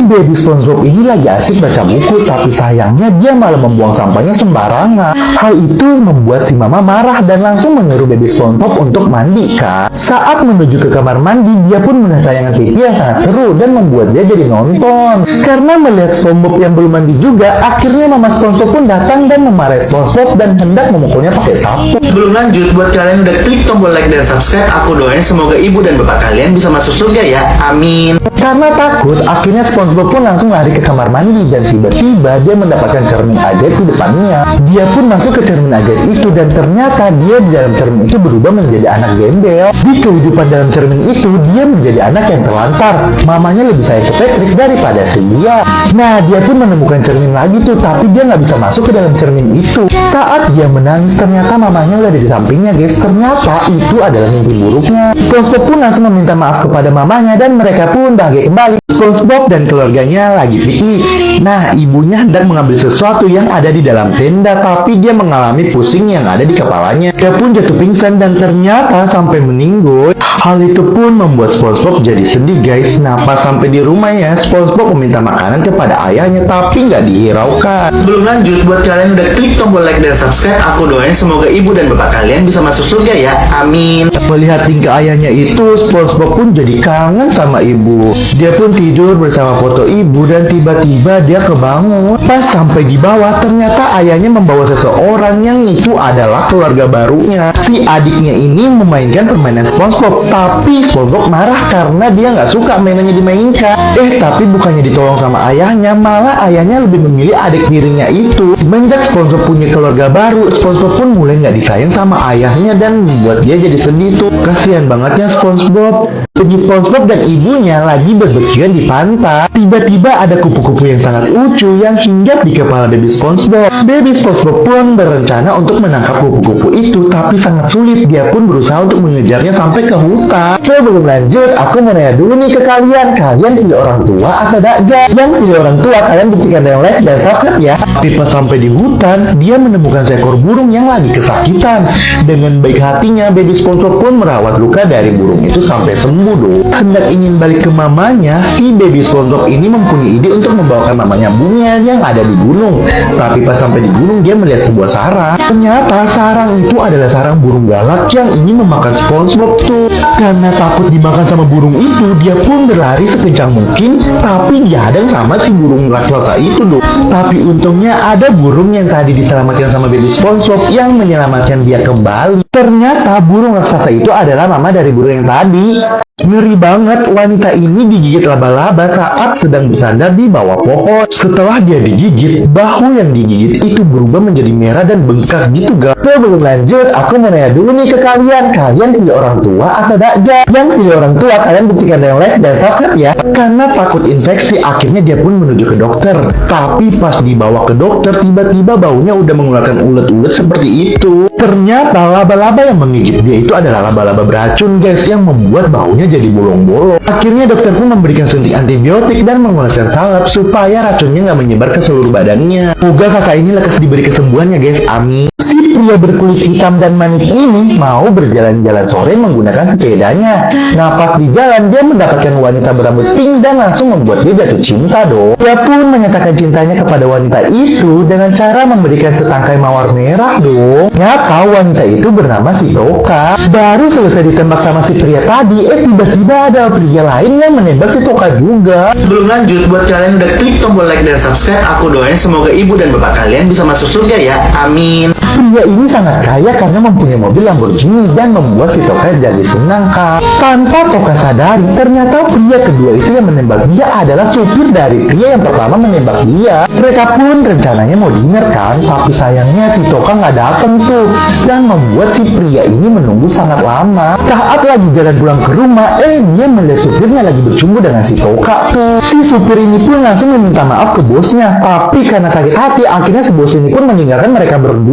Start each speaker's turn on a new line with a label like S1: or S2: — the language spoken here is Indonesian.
S1: baby SpongeBob ini lagi asik baca buku, tapi sayangnya dia malah membuang sampahnya sembarangan. Hal itu membuat si mama marah dan langsung menyuruh baby SpongeBob untuk mandi kan. Saat menuju ke kamar mandi, dia pun melihat tayangan TV yang sangat seru dan membuat dia jadi nonton. Karena melihat SpongeBob yang belum mandi juga, akhirnya mama SpongeBob pun datang dan memarahi SpongeBob dan hendak memukulnya pakai sapu.
S2: Sebelum lanjut, buat kalian udah klik tombol like dan subscribe, aku doain semoga ibu dan bapak kalian bisa masuk surga ya, amin.
S1: Karena takut, akhirnya SpongeBob pun langsung lari ke kamar mandi dan tiba-tiba dia mendapatkan cermin ajaib di depannya. Dia pun masuk ke cermin ajaib itu dan ternyata dia di dalam cermin itu berubah menjadi anak gembel. Di kehidupan dalam cermin itu, dia menjadi anak yang terlantar. Mamanya lebih sayang ke Patrick daripada si dia. Nah, dia pun menemukan cermin lagi tuh, tapi dia nggak bisa masuk ke dalam cermin itu. Saat dia menangis, ternyata mamanya udah di sampingnya, guys. Ternyata itu adalah mimpi buruknya. SpongeBob pun langsung meminta maaf kepada mamanya dan mereka pun bahagia kembali. SpongeBob dan keluarganya lagi piknik. Nah, ibunya hendak mengambil sesuatu yang ada di dalam tenda, tapi dia mengalami pusing yang ada di kepalanya. Dia pun jatuh pingsan dan ternyata sampai meninggoy. Hal itu pun membuat SpongeBob jadi sedih, guys. Nah, pas sampai di rumahnya, SpongeBob meminta makanan kepada ayahnya, tapi nggak dihiraukan.
S2: Sebelum lanjut, buat kalian udah klik tombol like dan subscribe, aku doain semoga ibu dan bapak kalian bisa masuk surga ya, amin.
S1: Melihat tingkah ayahnya itu, SpongeBob pun jadi kangen sama ibu. Dia pun tidur bersama foto ibu dan tiba-tiba dia kebangun. Pas sampai di bawah, ternyata ayahnya membawa seseorang yang itu adalah keluarga barunya. Si adiknya ini memainkan permainan SpongeBob, tapi SpongeBob marah karena dia nggak suka mainannya dimainkan. Tapi bukannya ditolong sama ayahnya, malah ayahnya lebih memilih adik tirinya itu. Semenjak SpongeBob punya keluarga baru, SpongeBob pun mulai nggak disayang sama ayahnya dan membuat dia jadi sedih tuh. Kasihan bangetnya SpongeBob. Jadi SpongeBob dan ibunya lagi berbersih di pantai. Tiba-tiba ada kupu-kupu yang sangat lucu yang hinggap di kepala baby SpongeBob. Baby SpongeBob pun berencana untuk menangkap kupu-kupu itu, tapi sangat sulit. Dia pun berusaha untuk mengejarnya sampai ke hutan. Sebelum lanjut, aku mau nanya dulu nih ke kalian. Kalian pilih orang tua atau dakja? Yang pilih orang tua, kalian buktikan dengan like dan subscribe ya. Tapi pas sampai di hutan, dia menemukan seekor burung yang lagi kesakitan. Dengan baik hatinya, baby SpongeBob pun merawat luka dari burung itu sampai sembuh. Hendak ingin balik ke mamanya, si baby SpongeBob ini mempunyai ide untuk membawakan mamanya bunga yang ada di gunung. Tapi pas sampai di gunung, dia melihat sebuah sarang. Ternyata sarang itu adalah sarang burung galak yang ingin memakan SpongeBob tuh. Karena takut dimakan sama burung itu, dia pun berlari sekencang mungkin, tapi dihadang sama si burung raksasa itu tuh. Tapi untungnya ada burung yang tadi diselamatkan sama baby SpongeBob yang menyelamatkan dia kembali. Ternyata burung raksasa itu adalah mama dari burung yang tadi. Ngeri banget, wanita ini digigit laba-laba saat sedang bersandar di bawah pohon. Setelah dia digigit, bahu yang digigit itu berubah menjadi merah dan bengkak gitu guys. Sebelum lanjut, aku mau nanya dulu nih ke kalian. Kalian pilih orang tua atau dakja? Yang pilih orang tua, kalian buktikan dengan like dan subscribe ya. Karena takut infeksi, akhirnya dia pun menuju ke dokter. Tapi pas dibawa ke dokter, tiba-tiba baunya udah mengeluarkan ulet-ulet seperti itu. Ternyata laba-laba yang menggigit dia itu adalah laba-laba beracun guys, yang membuat baunya jadi bolong-bolong. Akhirnya dokter pun memberikan suntik antibiotik dan mengoleskan salep supaya racunnya nggak menyebar ke seluruh badannya. Semoga kakak ini lekas diberi kesembuhan ya guys, amin. Si pria berkulit hitam dan manis ini mau berjalan-jalan sore menggunakan sepedanya. Nah, pas di jalan dia mendapatkan wanita berambut pink dan langsung membuat dia jatuh cinta dong. Dia pun menyatakan cintanya kepada wanita itu dengan cara memberikan setangkai mawar merah dong. Nyata wanita itu bernama si Toka. Baru selesai ditembak sama si pria tadi, tiba-tiba ada pria lain yang menembak si Toka juga.
S2: Sebelum lanjut, buat kalian udah klik tombol like dan subscribe, aku doain semoga ibu dan bapak kalian bisa masuk surga ya, amin.
S1: Pria ini sangat kaya karena mempunyai mobil Lamborghini dan membuat si Toka jadi senang kak. Tanpa Toka sadari, ternyata pria kedua itu yang menembak dia adalah supir dari pria yang pertama menembak dia. Mereka pun rencananya mau dinner kan, tapi sayangnya si Toka nggak datang tuh, dan membuat si pria ini menunggu sangat lama. Saat lagi jalan pulang ke rumah, dia melihat supirnya lagi bercumbu dengan si Toka tuh. Si supir ini pun langsung meminta maaf ke bosnya, tapi karena sakit hati, akhirnya si bos ini pun meninggalkan mereka berdua.